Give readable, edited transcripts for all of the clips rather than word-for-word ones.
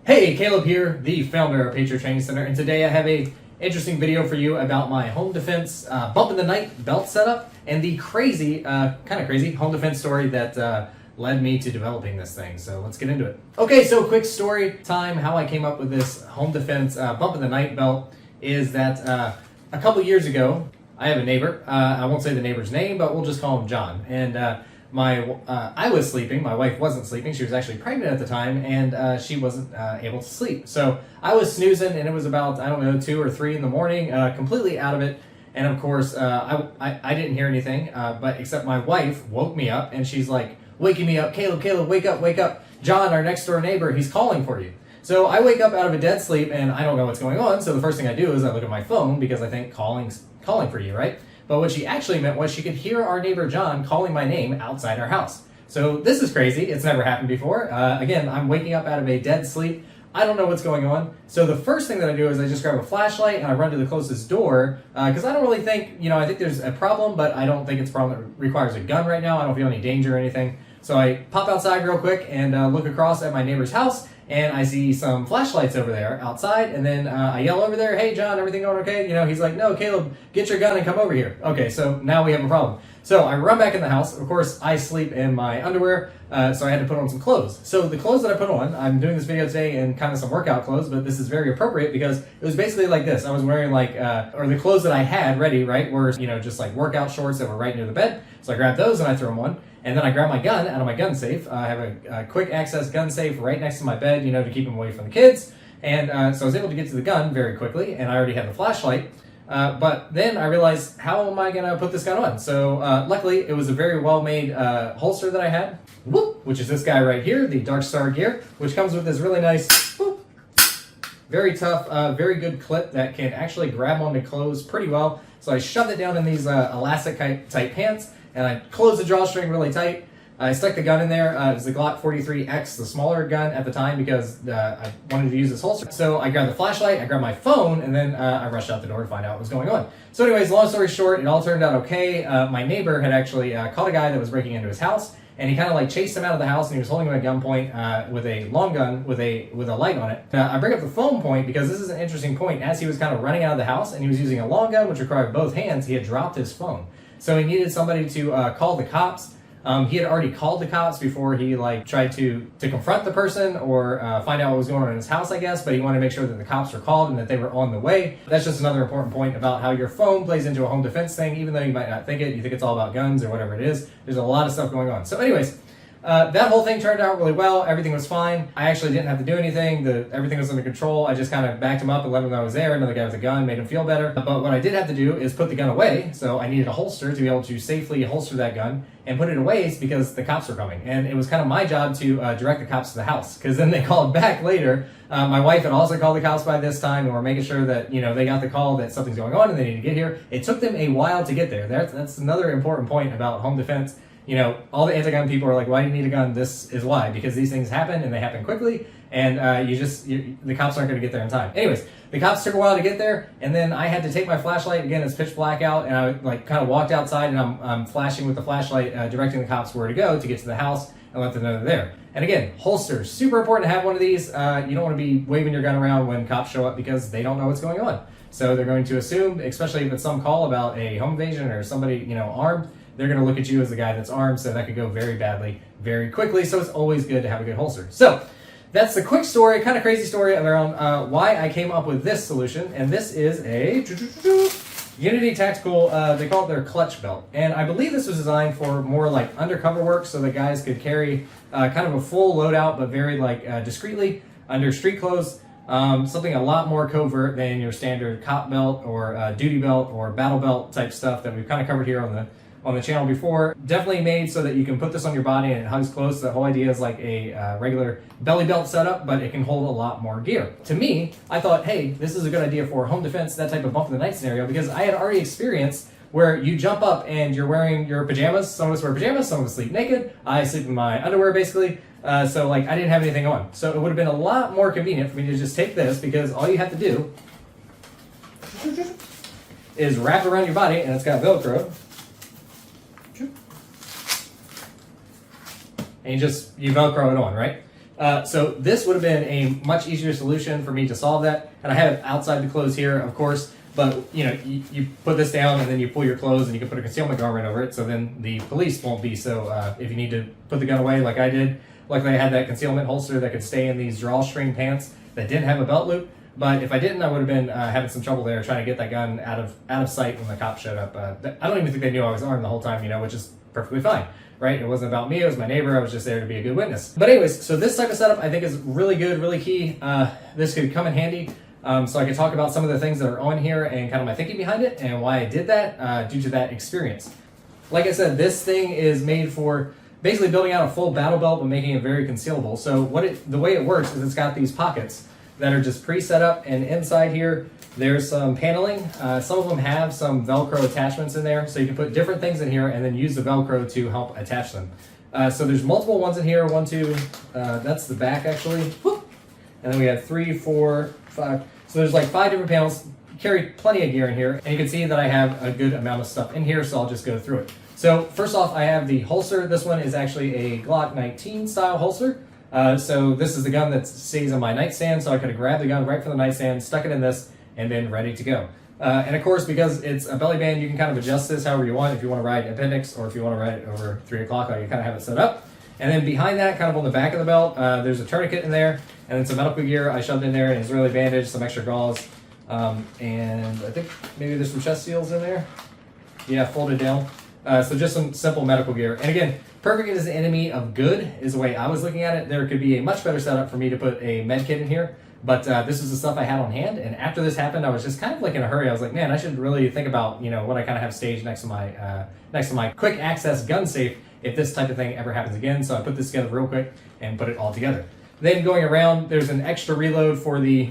Hey, Caleb here, the founder of Patriot Training Center, and today I have a interesting video for you about my home defense bump in the night belt setup and the crazy, kind of crazy home defense story that led me to developing this thing. So let's get into it. Okay, so quick story time. How I came up with this home defense bump in the night belt is that a couple years ago, I have a neighbor. I won't say the neighbor's name, but we'll just call him John. And I was sleeping. My wife wasn't sleeping. She was actually pregnant at the time, and she wasn't able to sleep. So I was snoozing, and it was about, I don't know, 2 or 3 in the morning, completely out of it. And of course, I didn't hear anything, but except my wife woke me up, and she's like, waking me up, Caleb, wake up, wake up. John, our next door neighbor, he's calling for you. So I wake up out of a dead sleep, and I don't know what's going on. So the first thing I do is I look at my phone, because I think calling for you, right? But what she actually meant was she could hear our neighbor John calling my name outside our house. So this is crazy. It's never happened before. Again, I'm waking up out of a dead sleep. I don't know what's going on. So the first thing that I do is I just grab a flashlight and I run to the closest door because I don't really think, I think there's a problem, but I don't think it's a problem that requires a gun right now. I don't feel any danger or anything. So I pop outside real quick and look across at my neighbor's house, and I see some flashlights over there outside, and then I yell over there, hey John, everything going okay? He's like, no, Caleb, get your gun and come over here. Okay, so now we have a problem. So I run back in the house. Of course, I sleep in my underwear, so I had to put on some clothes. So the clothes that I put on, I'm doing this video today in kind of some workout clothes, but this is very appropriate because it was basically like this. I was wearing or the clothes that I had ready, right, were, just like workout shorts that were right near the bed. So I grabbed those and I threw them on. And then I grabbed my gun out of my gun safe. I have a quick access gun safe right next to my bed, to keep them away from the kids. And so I was able to get to the gun very quickly, and I already had the flashlight. But then I realized, how am I going to put this gun on? So luckily, it was a very well-made holster that I had, which is this guy right here, the Dark Star gear, which comes with this really nice, very tough, very good clip that can actually grab onto clothes pretty well. So I shoved it down in these elastic type pants, and I closed the drawstring really tight. I stuck the gun in there. It was the Glock 43X, the smaller gun at the time, because I wanted to use this holster. So I grabbed the flashlight, I grabbed my phone, and then I rushed out the door to find out what was going on. So anyways, long story short, it all turned out okay. My neighbor had actually caught a guy that was breaking into his house, and he kind of chased him out of the house, and he was holding him at gunpoint with a long gun with a light on it. I bring up the phone point because this is an interesting point. As he was kind of running out of the house and he was using a long gun, which required both hands, he had dropped his phone. So he needed somebody to call the cops. He had already called the cops before he tried to confront the person or find out what was going on in his house, I guess, but he wanted to make sure that the cops were called and that they were on the way. That's just another important point about how your phone plays into a home defense thing. Even though you might not think it, you think it's all about guns or whatever it is, there's a lot of stuff going on. So anyways, that whole thing turned out really well. Everything was fine. I actually didn't have to do anything. Everything was under control. I just kind of backed him up and let him know I was there. Another guy with a gun made him feel better. But what I did have to do is put the gun away. So I needed a holster to be able to safely holster that gun and put it away because the cops were coming. And it was kind of my job to direct the cops to the house, because then they called back later. My wife had also called the cops by this time, and we're making sure that, they got the call that something's going on and they need to get here. It took them a while to get there. That's another important point about home defense. All the anti-gun people are like, why do you need a gun? This is why, because these things happen and they happen quickly, and the cops aren't going to get there in time. Anyways, the cops took a while to get there, and then I had to take my flashlight. Again, it's pitch black out, and I kind of walked outside, and I'm flashing with the flashlight, directing the cops where to go to get to the house and let them know they're there. And again, holsters, super important to have one of these. You don't want to be waving your gun around when cops show up because they don't know what's going on. So they're going to assume, especially if it's some call about a home invasion or somebody, armed, they're going to look at you as the guy that's armed, so that could go very badly, very quickly. So it's always good to have a good holster. So that's the quick story, kind of crazy story around why I came up with this solution. And this is a Unity Tactical, they call it their clutch belt. And I believe this was designed for more undercover work, so that guys could carry kind of a full loadout, but very discreetly under street clothes. Something a lot more covert than your standard cop belt or duty belt or battle belt type stuff that we've kind of covered here on the channel before. Definitely made so that you can put this on your body and it hugs close. The whole idea is like a regular belly belt setup, but it can hold a lot more gear. To me, I thought, hey, this is a good idea for home defense, that type of bump in the night scenario, because I had already experienced where you jump up and you're wearing your pajamas. Some of us wear pajamas, some of us sleep naked. I sleep in my underwear basically. So I didn't have anything on. So it would have been a lot more convenient for me to just take this, because all you have to do is wrap it around your body, and it's got Velcro. And you Velcro it on, right? So this would have been a much easier solution for me to solve that. And I have it outside the clothes here, of course, but you put this down and then you pull your clothes and you can put a concealment garment over it, so then the police won't be so, if you need to put the gun away like I did. Luckily I had that concealment holster that could stay in these drawstring pants that didn't have a belt loop. But if I didn't, I would have been having some trouble there trying to get that gun out of sight when the cops showed up. I don't even think they knew I was armed the whole time, which is perfectly fine, right? It wasn't about me, it was my neighbor. I was just there to be a good witness. But anyways, so this type of setup I think is really good, really key. This could come in handy. So I could talk about some of the things that are on here and kind of my thinking behind it and why I did that due to that experience. Like I said, this thing is made for basically building out a full battle belt but making it very concealable. So the way it works is it's got these pockets that are just pre-set up, and inside here there's some paneling. Some of them have some Velcro attachments in there, so you can put different things in here and then use the Velcro to help attach them. So there's multiple ones in here. 1, 2, that's the back actually. Whoop. And then we have 3, 4, 5. So there's like 5 different panels. Carry plenty of gear in here, and you can see that I have a good amount of stuff in here, so I'll just go through it. So first off, I have the holster. This one is actually a Glock 19 style holster. So this is the gun that stays on my nightstand, so I could have grabbed the gun right from the nightstand, stuck it in this, and been ready to go. And of course, because it's a belly band, you can kind of adjust this however you want. If you want to ride appendix, or if you want to ride it over 3 o'clock, you kind of have it set up. And then behind that, kind of on the back of the belt, there's a tourniquet in there, and then some medical gear I shoved in there, and Israeli bandage, some extra gauze, and I think maybe there's some chest seals in there. Yeah, folded down. So just some simple medical gear. And again, perfect is the enemy of good is the way I was looking at it. There could be a much better setup for me to put a med kit in here, but this is the stuff I had on hand. And after this happened, I was just kind of like in a hurry. I was like, man, I should really think about what I kind of have staged next to my quick access gun safe if this type of thing ever happens again. So I put this together real quick and put it all together. Then going around, there's an extra reload for the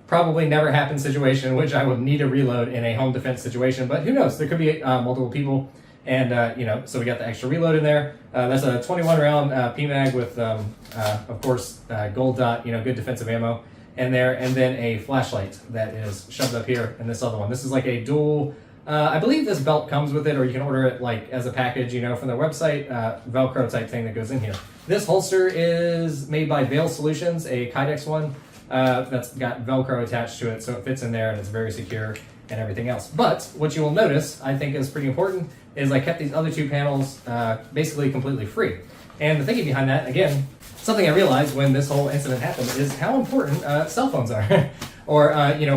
probably never happen situation, which I would need a reload in a home defense situation, but who knows? There could be multiple people. And, so we got the extra reload in there. That's a 21 round PMAG with, of course, gold dot, good defensive ammo in there. And then a flashlight that is shoved up here in this other one. This is like a dual, I believe this belt comes with it, or you can order it like as a package, from their website, Velcro type thing that goes in here. This holster is made by Veil Solutions, a Kydex one that's got Velcro attached to it. So it fits in there and it's very secure and everything else. But what you will notice, I think is pretty important, is I kept these other 2 panels basically completely free. And the thinking behind that, again, something I realized when this whole incident happened is how important cell phones are. Or,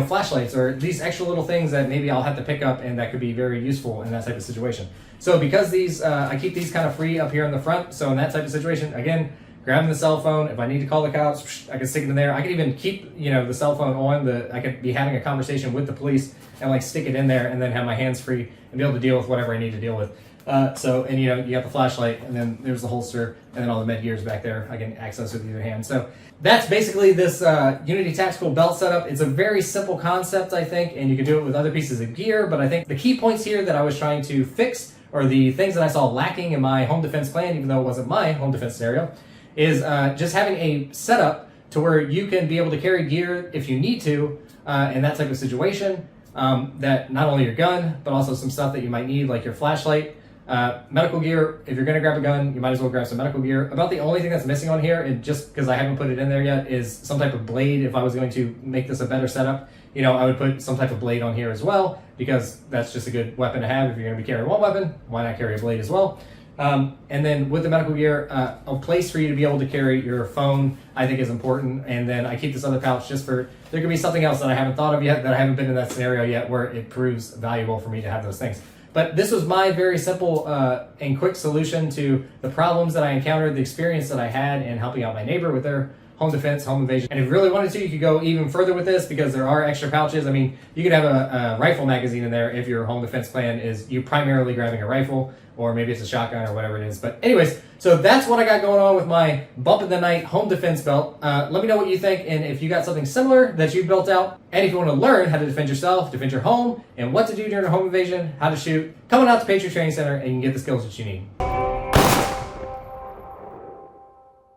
flashlights, or these extra little things that maybe I'll have to pick up and that could be very useful in that type of situation. So because these, I keep these kind of free up here in the front, so in that type of situation, again, grabbing the cell phone, if I need to call the cops, I can stick it in there. I could even keep, the cell phone on, I could be having a conversation with the police and like stick it in there and then have my hands free and be able to deal with whatever I need to deal with. You got the flashlight, and then there's the holster, and then all the med gears back there I can access with either hand. So that's basically this Unity Tactical Belt setup. It's a very simple concept, I think, and you can do it with other pieces of gear, but I think the key points here that I was trying to fix, or the things that I saw lacking in my home defense plan, even though it wasn't my home defense scenario, is just having a setup to where you can be able to carry gear if you need to in that type of situation. That not only your gun, but also some stuff that you might need, like your flashlight, medical gear. If you're going to grab a gun, you might as well grab some medical gear. About the only thing that's missing on here, and just because I haven't put it in there yet, is some type of blade. If I was going to make this a better setup, I would put some type of blade on here as well, because that's just a good weapon to have. If you're going to be carrying one weapon, why not carry a blade as well? And then with the medical gear, a place for you to be able to carry your phone, I think is important. And then I keep this other pouch just for, there could be something else that I haven't thought of yet, that I haven't been in that scenario yet, where it proves valuable for me to have those things. But this was my very simple and quick solution to the problems that I encountered, the experience that I had in helping out my neighbor with their home defense, home invasion. And if you really wanted to, you could go even further with this, because there are extra pouches. I mean, you could have a rifle magazine in there if your home defense plan is you primarily grabbing a rifle, or maybe it's a shotgun or whatever it is. But anyways, so that's what I got going on with my Bump in the Night home defense belt. Let me know what you think, and if you got something similar that you built out, and if you want to learn how to defend yourself, defend your home, and what to do during a home invasion, how to shoot, come on out to Patriot Training Center and you can get the skills that you need.